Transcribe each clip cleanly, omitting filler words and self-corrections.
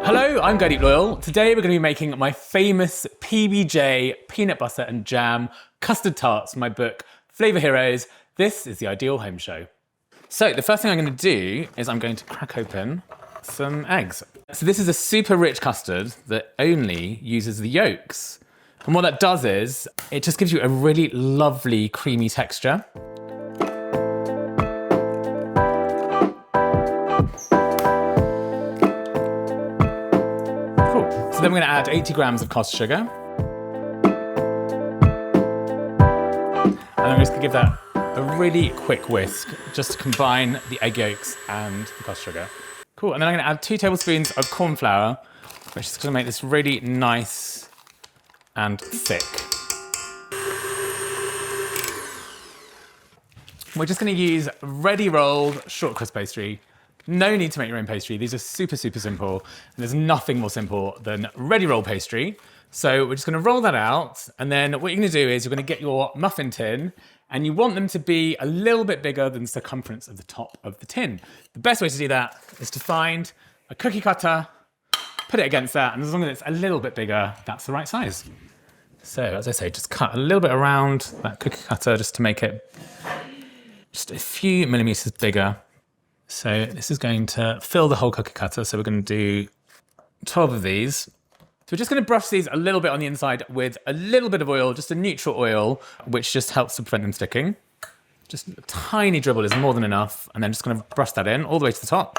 Hello, I'm Gurdeep Loyal. Today we're going to be making my famous PB&J peanut butter and jam custard tarts from my book, Flavour Heroes. This is the ideal home show. So the first thing I'm going to do is I'm going to crack open some eggs. So this is a super rich custard that only uses the yolks. And what that does is it just gives you a really lovely creamy texture. So then we're going to add 80 grams of caster sugar. And I'm just going to give that a really quick whisk just to combine the egg yolks and the caster sugar. Cool, and then I'm going to add 2 tablespoons of corn flour, which is going to make this really nice and thick. We're just going to use ready rolled short crust pastry. No need to make your own pastry. These are super, super simple. And there's nothing more simple than ready roll pastry. So we're just gonna roll that out. And then what you're gonna do is you're gonna get your muffin tin and you want them to be a little bit bigger than the circumference of the top of the tin. The best way to do that is to find a cookie cutter, put it against that, and as long as it's a little bit bigger, that's the right size. So as I say, just cut a little bit around that cookie cutter just to make it just a few millimeters bigger. So this is going to fill the whole cookie cutter. So we're going to do 12 of these. So we're just going to brush these a little bit on the inside with a little bit of oil, just a neutral oil, which just helps to prevent them sticking. Just a tiny dribble is more than enough. And then just going to brush that in all the way to the top.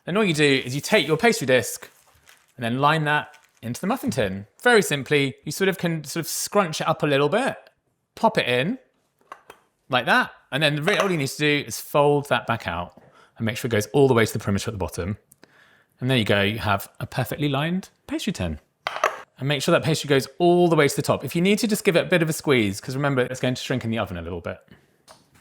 Then all you do is you take your pastry disc and then line that into the muffin tin. Very simply, you can scrunch it up a little bit, pop it in like that. And then all you need to do is fold that back out and make sure it goes all the way to the perimeter at the bottom. And there you go, you have a perfectly lined pastry tin. And make sure that pastry goes all the way to the top. If you need to, just give it a bit of a squeeze, because remember, it's going to shrink in the oven a little bit.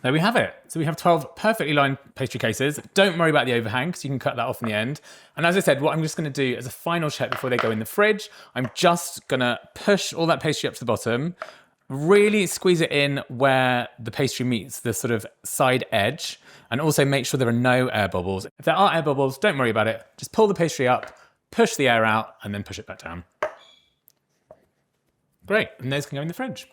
There we have it. So we have 12 perfectly lined pastry cases. Don't worry about the overhang, because you can cut that off in the end. And as I said, what I'm just gonna do as a final check before they go in the fridge, I'm just gonna push all that pastry up to the bottom, really squeeze it in where the pastry meets the sort of side edge, and also make sure there are no air bubbles. If there are air bubbles, don't worry about it. Just pull the pastry up, push the air out, and then push it back down. Great, and those can go in the fridge.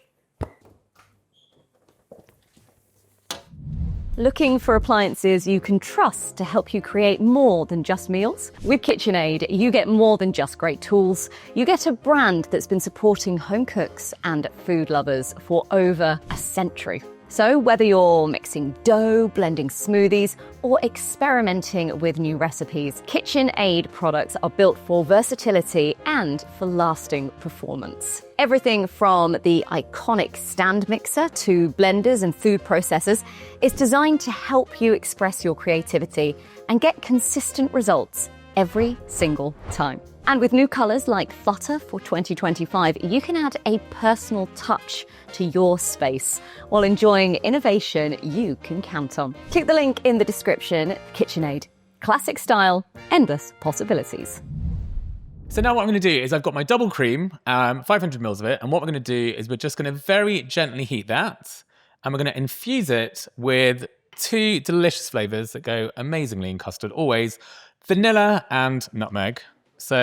Looking for appliances you can trust to help you create more than just meals? With KitchenAid, you get more than just great tools. You get a brand that's been supporting home cooks and food lovers for over a century. So whether you're mixing dough, blending smoothies, or experimenting with new recipes, KitchenAid products are built for versatility and for lasting performance. Everything from the iconic stand mixer to blenders and food processors is designed to help you express your creativity and get consistent results every single time. And with new colours like Flutter for 2025, you can add a personal touch to your space while enjoying innovation you can count on. Click the link in the description. KitchenAid. Classic style, endless possibilities. So now what I'm going to do is I've got my double cream, 500 mils of it, and what we're going to do is we're just going to very gently heat that, and we're going to infuse it with 2 delicious flavours that go amazingly in custard, always vanilla and nutmeg. So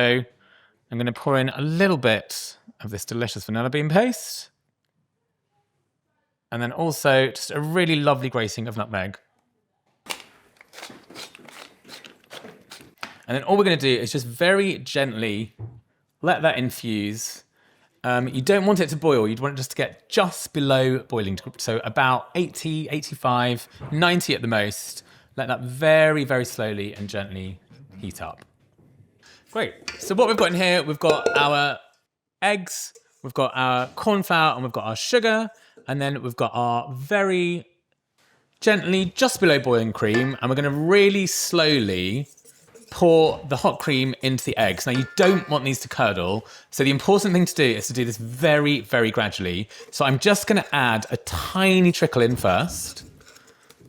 I'm going to pour in a little bit of this delicious vanilla bean paste, and then also just a really lovely grating of nutmeg. And then all we're going to do is just very gently let that infuse. You don't want it to boil. You'd want it just to get just below boiling. So about 80, 85, 90 at the most. Let that very, very slowly and gently heat up. Great. So what we've got in here, we've got our eggs, we've got our corn flour, and we've got our sugar. And then we've got our very gently, just below boiling cream. And we're going to really slowly pour the hot cream into the eggs. Now, you don't want these to curdle. So the important thing to do is to do this very, very gradually. So I'm just going to add a tiny trickle in first.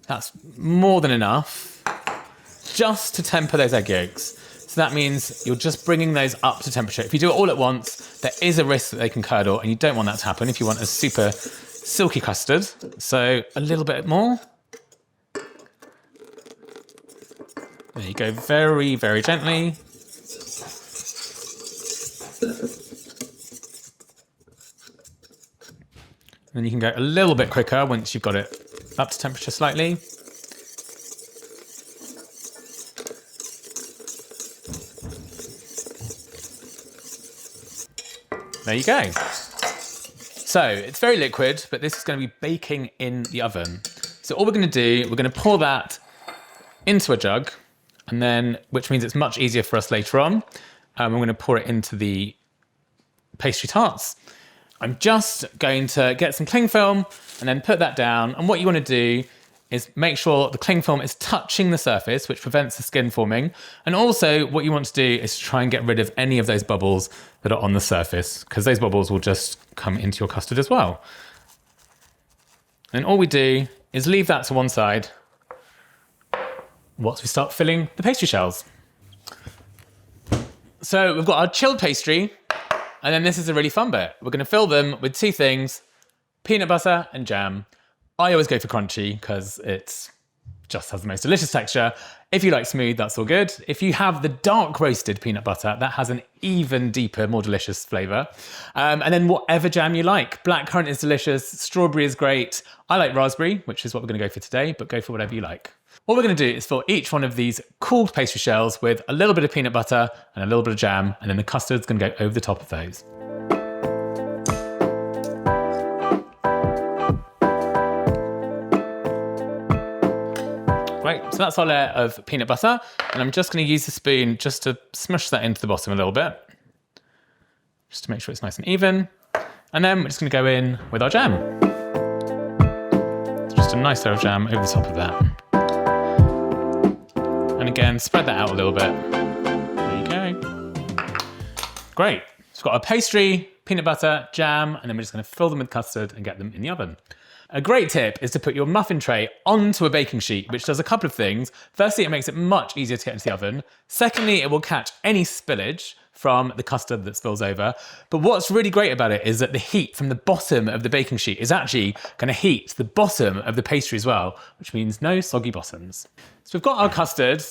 That's more than enough, just to temper those egg yolks. So that means you're just bringing those up to temperature. If you do it all at once, there is a risk that they can curdle, and you don't want that to happen if you want a super silky custard. So a little bit more. There you go, very, very gently. And you can go a little bit quicker once you've got it up to temperature slightly. There you go. So it's very liquid, but this is going to be baking in the oven. So all we're going to do, we're going to pour that into a jug, and then, which means it's much easier for us later on. We're going to pour it into the pastry tarts. I'm just going to get some cling film and then put that down. And what you want to do is make sure the cling film is touching the surface, which prevents the skin forming. And also what you want to do is try and get rid of any of those bubbles that are on the surface, because those bubbles will just come into your custard as well. And all we do is leave that to one side once we start filling the pastry shells. So we've got our chilled pastry, and then this is a really fun bit. We're going to fill them with two things, peanut butter and jam. I always go for crunchy because it just has the most delicious texture. If you like smooth, that's all good. If you have the dark roasted peanut butter, that has an even deeper, more delicious flavour. And then whatever jam you like. Blackcurrant is delicious, strawberry is great. I like raspberry, which is what we're going to go for today, but go for whatever you like. What we're going to do is fill each one of these cooled pastry shells with a little bit of peanut butter and a little bit of jam, and then the custard's going to go over the top of those. Right, so that's our layer of peanut butter, and I'm just going to use the spoon just to smush that into the bottom a little bit, just to make sure it's nice and even. And then we're just going to go in with our jam. So just a nice layer of jam over the top of that. And again, spread that out a little bit. There you go. Great. So we've got our pastry, peanut butter, jam, and then we're just going to fill them with custard and get them in the oven. A great tip is to put your muffin tray onto a baking sheet, which does a couple of things. Firstly, it makes it much easier to get into the oven. Secondly, it will catch any spillage from the custard that spills over. But what's really great about it is that the heat from the bottom of the baking sheet is actually going to heat the bottom of the pastry as well, which means no soggy bottoms. So we've got our custard.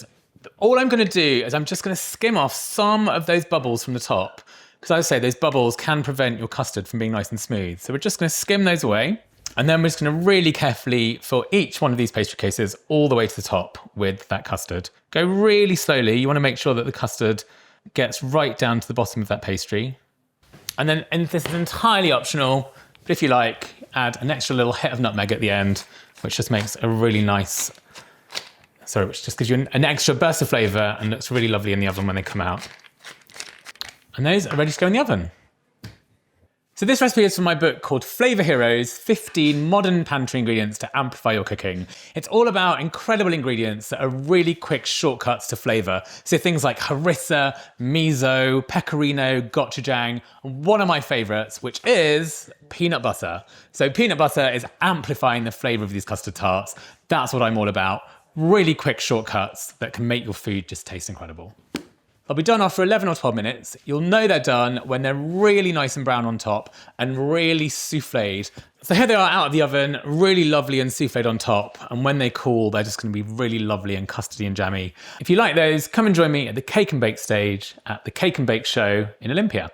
All I'm going to do is I'm just going to skim off some of those bubbles from the top, because as I say, those bubbles can prevent your custard from being nice and smooth. So we're just going to skim those away. And then we're just going to really carefully fill each one of these pastry cases all the way to the top with that custard. Go really slowly. You want to make sure that the custard gets right down to the bottom of that pastry. And then, and this is entirely optional, but if you like, add an extra little hit of nutmeg at the end, which just makes a really nice, which just gives you an extra burst of flavour and looks really lovely in the oven when they come out. And those are ready to go in the oven. So this recipe is from my book called Flavour Heroes, 15 Modern Pantry Ingredients to Amplify Your Cooking. It's all about incredible ingredients that are really quick shortcuts to flavour. So things like harissa, miso, pecorino, gochujang, and one of my favourites, which is peanut butter. So peanut butter is amplifying the flavour of these custard tarts. That's what I'm all about. Really quick shortcuts that can make your food just taste incredible. They'll be done after 11 or 12 minutes. You'll know they're done when they're really nice and brown on top and really souffled. So here they are out of the oven, really lovely and souffled on top. And when they cool, they're just going to be really lovely and custardy and jammy. If you like those, come and join me at the Cake and Bake stage at the Cake and Bake show in Olympia.